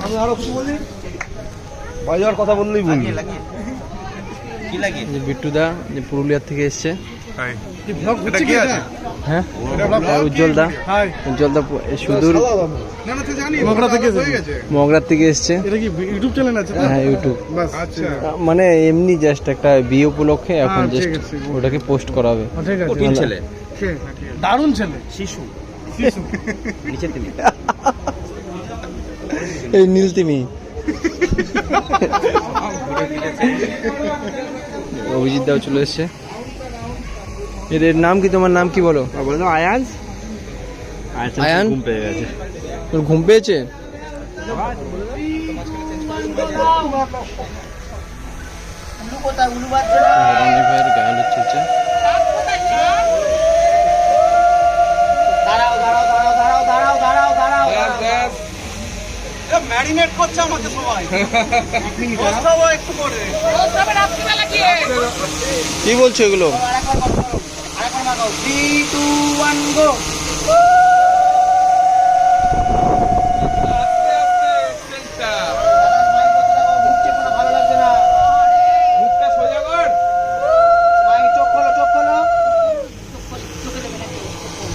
আমি আরো কিছু বলি, বাজার কথা বললেই বলি। কি লাগে? বিট্টুদা যে পুরুলিয়ার থেকে এসছে। হ্যাঁ উজ্জ্বলদা, উজ্জ্বলদা সুদূর মগরার থেকে এসছে। ইউটিউব চ্যানেল আছে? হ্যাঁ ইউটিউব, মানে এমনি জাস্ট একটা বিয়ে উপলক্ষে এখন জাস্ট ওটাকে পোস্ট করা হবে। কঠিন ছেলে, দারুণ ছেলে, শিশু নিচে তুমি এই নীলতিমি। অভিজিৎ দাও চলে এসছে। এর নাম কি? তোমার নাম কি বলো? বলো আয়ান। আয়ান ঘুম পেয়ে গেছে। তোর ঘুম পেয়েছে? ভাইয়ের গান চলছে। ম্যারিনেট করছে আমাকে সবাই। একটু পরে কি বলছো এগুলো? 3, 2, 1 গো।